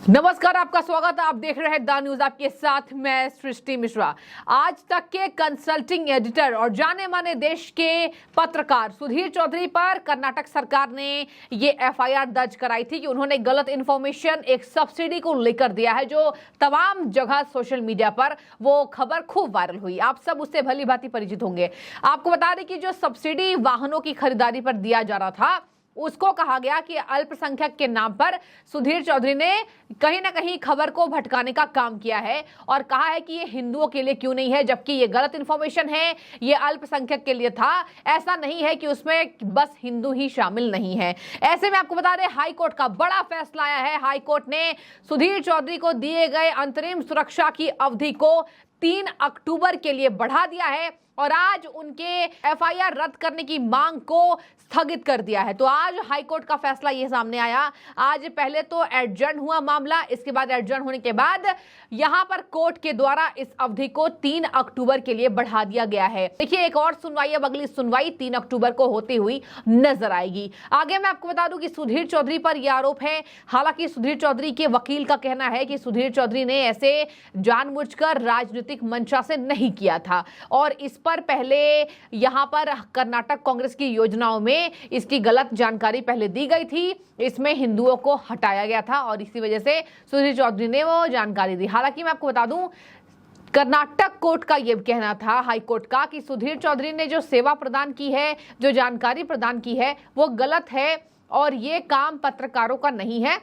नमस्कार, आपका स्वागत है। आप देख रहे हैं द न्यूज, आपके साथ मैं सृष्टि मिश्रा। आज तक के कंसल्टिंग एडिटर और जाने माने देश के पत्रकार सुधीर चौधरी पर कर्नाटक सरकार ने ये एफआईआर दर्ज कराई थी कि उन्होंने गलत इंफॉर्मेशन एक सब्सिडी को लेकर दिया है, जो तमाम जगह सोशल मीडिया पर वो खबर खूब वायरल हुई। आप सब उससे भली भांति परिचित होंगे। आपको बता दें कि जो सब्सिडी वाहनों की खरीदारी पर दिया जा रहा था, उसको कहा गया कि अल्पसंख्यक के नाम पर सुधीर चौधरी ने कहीं ना कहीं खबर को भटकाने का काम किया है और कहा है कि ये हिंदुओं के लिए क्यों नहीं है, जबकि ये गलत इंफॉर्मेशन है, ये अल्पसंख्यक के लिए था। ऐसा नहीं है कि उसमें बस हिंदू ही शामिल नहीं है। ऐसे में आपको बता दें, हाई कोर्ट का बड़ा फैसला आया है। हाई कोर्ट ने सुधीर चौधरी को दिए गए अंतरिम सुरक्षा की अवधि को 3 अक्टूबर के लिए बढ़ा दिया है और आज उनके एफआईआर रद्द करने की मांग को स्थगित कर दिया है। तो आज हाईकोर्ट का फैसला ये सामने आया। आज पहले तो एडजर्न हुआ मामला, इसके बाद एडजर्न होने के बाद यहां पर कोर्ट के द्वारा इस अवधि को 3 अक्टूबर के लिए बढ़ा दिया गया है। देखिए, एक और सुनवाई, अब अगली सुनवाई 3 अक्टूबर को होती हुई नजर आएगी। आगे मैं आपको बता दूं कि सुधीर चौधरी पर यह आरोप है। हालांकि सुधीर चौधरी के वकील का कहना है कि सुधीर चौधरी ने ऐसे जानबूझकर राजनीतिक मंशा से नहीं किया था और इस पर पहले यहां पर कर्नाटक कांग्रेस की योजनाओं में इसकी गलत जानकारी पहले दी गई थी। इसमें हिंदुओं को हटाया गया था और इसी वजह से सुधीर चौधरी ने वो जानकारी दी। हालांकि मैं आपको बता दूं, कर्नाटक कोर्ट का यह कहना था, हाई कोर्ट का, कि सुधीर चौधरी ने जो सेवा प्रदान की है, जो जानकारी प्रदान की है, वो गलत है और ये काम पत्रकारों का नहीं है।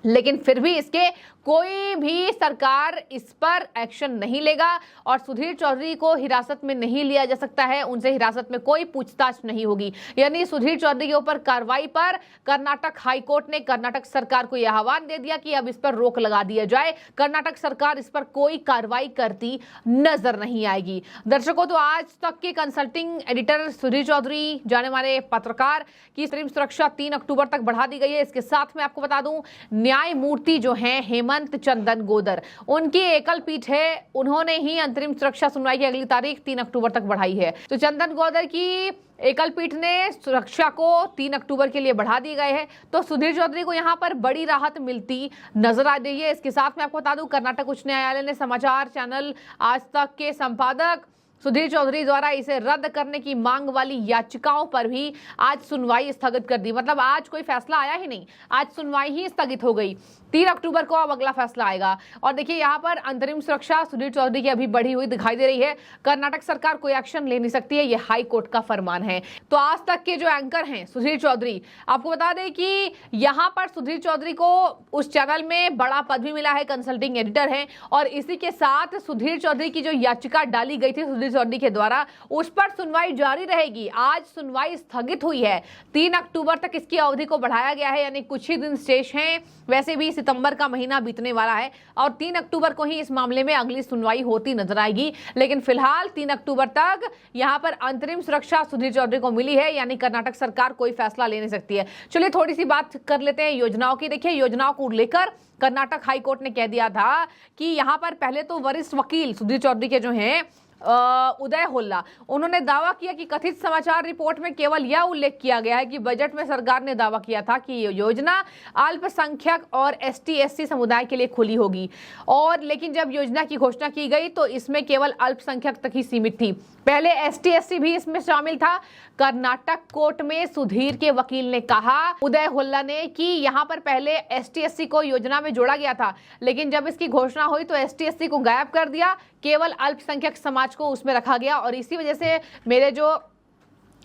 लेकिन फिर भी इसके कोई भी सरकार इस पर एक्शन नहीं लेगा और सुधीर चौधरी को हिरासत में नहीं लिया जा सकता है। उनसे हिरासत में कोई पूछताछ नहीं होगी। यानी सुधीर चौधरी के ऊपर कार्रवाई पर कर्नाटक हाईकोर्ट ने कर्नाटक सरकार को यह आह्वान दे दिया कि अब इस पर रोक लगा दिया जाए। कर्नाटक सरकार इस पर कोई कार्रवाई करती नजर नहीं आएगी। दर्शकों, तो आज तक के कंसल्टिंग एडिटर सुधीर चौधरी, जाने माने पत्रकार, की अंतरिम सुरक्षा 3 अक्टूबर तक बढ़ा दी गई है। इसके साथ में आपको बता दूं, न्यायमूर्ति जो हैं हेमंत चंदन गोदर, उनकी एकल पीठ है, उन्होंने ही अंतरिम सुरक्षा सुनवाई की अगली तारीख 3 अक्टूबर तक बढ़ाई है। तो चंदन गोदर की एकल पीठ ने सुरक्षा को 3 अक्टूबर के लिए बढ़ा दी गए हैं। तो सुधीर चौधरी को यहां पर बड़ी राहत मिलती नजर आ रही है। इसके साथ में आपको बता दूं, कर्नाटक उच्च न्यायालय ने समाचार चैनल आज तक के संपादक सुधीर चौधरी द्वारा इसे रद्द करने की मांग वाली याचिकाओं पर भी आज सुनवाई स्थगित कर दी। मतलब आज कोई फैसला आया ही नहीं, आज सुनवाई ही स्थगित हो गई। 3 अक्टूबर को अब अगला फैसला आएगा। और देखिए, यहाँ पर अंतरिम सुरक्षा सुधीर चौधरी की अभी बढ़ी हुई दिखाई दे रही है। कर्नाटक सरकार कोई एक्शन ले नहीं सकती है, ये हाई कोर्ट का फरमान है। तो आज तक के जो एंकर हैं सुधीर चौधरी, आपको बता दें कि यहाँ पर सुधीर चौधरी को उस चैनल में बड़ा पद भी मिला है, कंसल्टिंग एडिटर है। और इसी के साथ सुधीर चौधरी की जो याचिका डाली गई थी सुधीर चौधरी के द्वारा, उस पर सुनवाई जारी रहेगी। आज सुनवाई स्थगित हुई है, 3 अक्टूबर तक इसकी अवधि को बढ़ाया गया है, यानी कुछ ही दिन शेष हैं। वैसे भी सितंबर का महीना बीतने वाला है और 3 अक्टूबर को ही इस मामले में अगली सुनवाई होती नजर आएगी। लेकिन फिलहाल 3 अक्टूबर तक यहां पर अंतरिम सुरक्षा सुधीर चौधरी को मिली है, यानी कर्नाटक सरकार कोई फैसला ले नहीं सकती है। चलिए थोड़ी सी बात कर लेते हैं योजनाओं की। देखिए, योजनाओं को लेकर कर्नाटक हाईकोर्ट ने कह दिया था कि यहां पर पहले तो वरिष्ठ वकील सुधीर चौधरी के जो हैं उदय होल्ला, उन्होंने दावा किया कि कथित समाचार रिपोर्ट में केवल यह उल्लेख किया गया है कि बजट में सरकार ने दावा किया था कि ये योजना अल्पसंख्यक और एसटी/एससी समुदाय के लिए खुली होगी, और लेकिन जब योजना की घोषणा की गई तो इसमें केवल अल्पसंख्यक तक ही सीमित थी। पहले एसटी/एससी भी इसमें शामिल था। कर्नाटक कोर्ट में सुधीर के वकील ने कहा, उदय होल्ला ने, कि यहां पर पहले एसटी/एससी को योजना में जोड़ा गया था, लेकिन जब इसकी घोषणा हुई तो एसटी/एससी को गायब कर दिया, केवल अल्पसंख्यक समाज को उसमें रखा गया। और इसी वजह से मेरे जो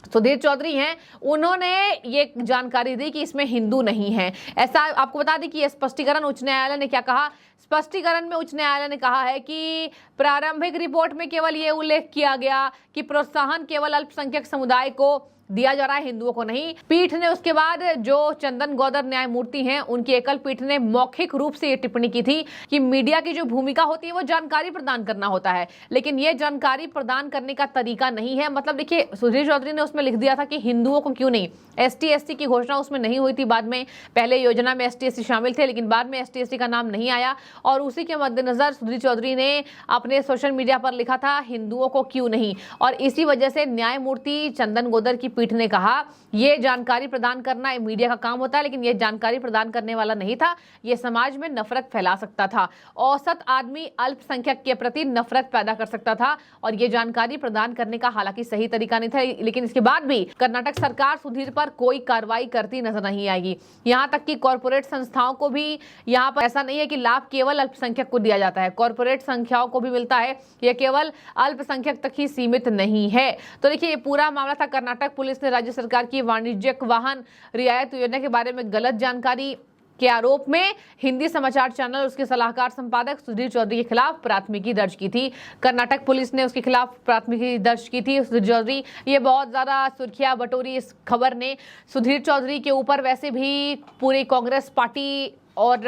सुधीर चौधरी हैं, उन्होंने ये जानकारी दी कि इसमें हिंदू नहीं है। ऐसा आपको बता दें कि यह स्पष्टीकरण उच्च न्यायालय ने क्या कहा। स्पष्टीकरण में उच्च न्यायालय ने कहा है कि प्रारंभिक रिपोर्ट में केवल ये उल्लेख किया गया कि प्रोत्साहन केवल अल्पसंख्यक समुदाय को दिया जा रहा है, हिंदुओं को नहीं। पीठ ने उसके बाद जो चंदन गोदर न्यायमूर्ति हैं, उनकी एकल पीठ ने मौखिक रूप से ये टिप्पणी की थी कि मीडिया की जो भूमिका होती है वो जानकारी प्रदान करना होता है, लेकिन ये जानकारी प्रदान करने का तरीका नहीं है। मतलब देखिए, सुधीर चौधरी ने उसमें लिख दिया था कि हिंदुओं को क्यों नहीं, एसटी/एससी की घोषणा उसमें नहीं हुई थी बाद में। पहले योजना में एसटी/एससी शामिल थे, लेकिन बाद में एसटी/एससी का नाम नहीं आया और उसी के मद्देनजर सुधीर चौधरी ने अपने सोशल मीडिया पर लिखा था हिंदुओं को क्यों नहीं। और इसी वजह से न्यायमूर्ति चंदन गोदर की पीठ ने कहा ये जानकारी प्रदान करना मीडिया का काम होता है, लेकिन ये जानकारी प्रदान करने वाला नहीं था, ये समाज में नफरत फैला सकता था। औसत आदमी अल्पसंख्यक के प्रति नफरत पैदा कर सकता था और ये जानकारी प्रदान करने का हालांकि सही तरीका नहीं था, लेकिन इसके बाद भी कर्नाटक सरकार सुधीर पर कोई कार्रवाई करती नजर नहीं आएगी। यहाँ तक कि कॉर्पोरेट संस्थाओं को भी यहाँ पर ऐसा नहीं है कि लाभ केवल अल्पसंख्यक को दिया जाता है, कॉर्पोरेट संख्याओं को भी मिलता है, यह केवल अल्पसंख्यक तक ही सीमित नहीं है। तो देखिए, ये पूरा मामला था। कर्नाटक पुलिस ने राज्य सरकार की वाणिज्यिक वाहन रियायत योजना के बारे में गलत जानकारी के आरोप में हिंदी समाचार चैनल उसके सलाहकार संपादक सुधीर चौधरी के खिलाफ प्राथमिकी दर्ज की थी। कर्नाटक पुलिस ने उसके खिलाफ प्राथमिकी दर्ज की थी। सुधीर चौधरी, ये बहुत ज्यादा सुर्खियां बटोरी इस खबर ने। सुधीर चौधरी के ऊपर वैसे भी पूरी कांग्रेस पार्टी और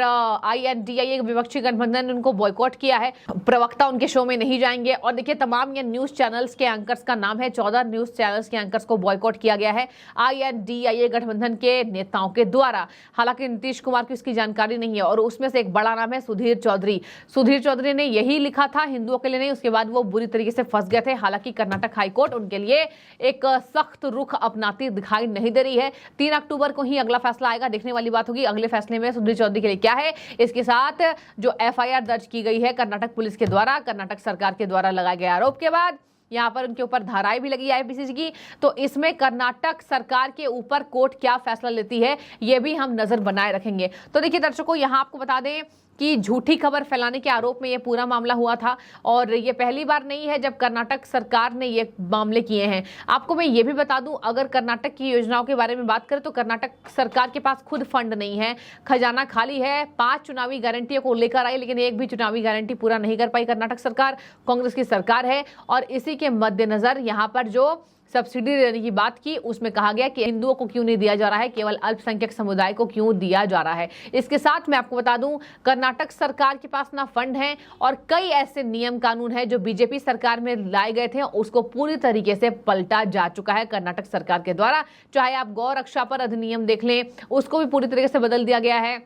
INDIA विपक्षी गठबंधन ने उनको बॉयकॉट किया है, प्रवक्ता उनके शो में नहीं जाएंगे। और देखिए, तमाम ये न्यूज चैनल्स के एंकर्स का नाम है, 14 न्यूज चैनल्स के एंकर्स को बॉयकॉट किया गया है INDIA गठबंधन के नेताओं के द्वारा। हालांकि नीतीश कुमार को इसकी जानकारी नहीं है और उसमें से एक बड़ा नाम है सुधीर चौधरी। सुधीर चौधरी ने यही लिखा था, हिंदुओं के लिए नहीं। उसके बाद वो बुरी तरीके से फंस गए थे। हालांकि कर्नाटक हाईकोर्ट उनके लिए एक सख्त रुख अपनाती दिखाई नहीं दे रही है। 3 अक्टूबर को ही अगला फैसला आएगा, देखने वाली बात होगी अगले फैसले में सुधीर चौधरी के लिए क्या है। इसके साथ जो FIR दर्ज की गई है कर्नाटक पुलिस के द्वारा, कर्नाटक सरकार के द्वारा लगाए गए आरोप के बाद यहाँ पर उनके ऊपर धाराएं भी लगी IPCC की। तो इसमें कर्नाटक सरकार के ऊपर कोर्ट क्या फैसला लेती है, ये भी हम नजर बनाए रखेंगे। तो देखिए दर्शकों, यहाँ आपको बता दें कि झूठी खबर फैलाने के आरोप में ये पूरा मामला हुआ था और ये पहली बार नहीं है जब कर्नाटक सरकार ने ये मामले किए हैं। आपको मैं ये भी बता दूं, अगर कर्नाटक की योजनाओं के बारे में बात करें तो कर्नाटक सरकार के पास खुद फंड नहीं है, खजाना खाली है। 5 चुनावी गारंटियों को लेकर आई, लेकिन एक भी चुनावी गारंटी पूरा नहीं कर पाई कर्नाटक सरकार। कांग्रेस की सरकार है और इसी के मद्देनजर यहाँ पर जो सब्सिडी देने की बात की, उसमें कहा गया कि हिंदुओं को क्यों नहीं दिया जा रहा है, केवल अल्पसंख्यक समुदाय को क्यों दिया जा रहा है। इसके साथ मैं आपको बता दूं, कर्नाटक सरकार के पास ना फंड है और कई ऐसे नियम कानून हैं जो बीजेपी सरकार में लाए गए थे, उसको पूरी तरीके से पलटा जा चुका है कर्नाटक सरकार के द्वारा। चाहे आप गौ रक्षा पर अधिनियम देख लें, उसको भी पूरी तरीके से बदल दिया गया है।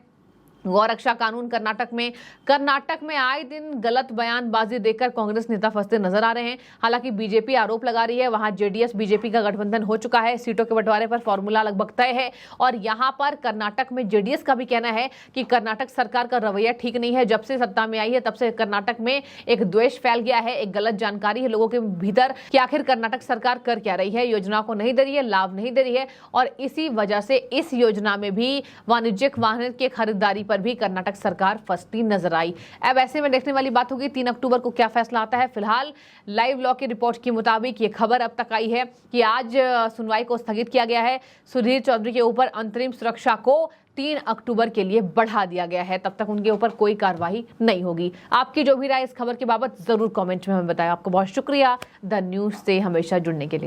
गौरक्षा कानून कर्नाटक में आए दिन गलत बयानबाजी देकर कांग्रेस नेता फंसते नजर आ रहे हैं। हालांकि बीजेपी आरोप लगा रही है, वहां जेडीएस बीजेपी का गठबंधन हो चुका है, सीटों के बंटवारे पर फॉर्मूला लगभग तय है। और यहां पर कर्नाटक में जेडीएस का भी कहना है कि कर्नाटक सरकार का रवैया ठीक नहीं है। जब से सत्ता में आई है तब से कर्नाटक में एक द्वेष फैल गया है, एक गलत जानकारी है लोगों के भीतर कि आखिर कर्नाटक सरकार कर क्या रही है, योजनाओं को नहीं दे रही है, लाभ नहीं दे रही है। और इसी वजह से इस योजना में भी वाणिज्यिक वाहन की खरीदारी पर भी कर्नाटक सरकार फंसती नजर आई। अब ऐसे में देखने वाली बात होगी 3 अक्टूबर को क्या फैसला आता है। फिलहाल लाइव लॉ की रिपोर्ट के मुताबिक ये खबर अब तक आई है कि आज सुनवाई को स्थगित किया गया है। सुधीर चौधरी के ऊपर अंतरिम सुरक्षा को 3 अक्टूबर के लिए बढ़ा दिया गया है, तब तक उनके ऊपर कोई कार्रवाई नहीं होगी। आपकी जो भी राय इस खबर के बाबत जरूर कमेंट में हमें बताएं। आपको बहुत शुक्रिया द न्यूज से हमेशा जुड़ने के लिए।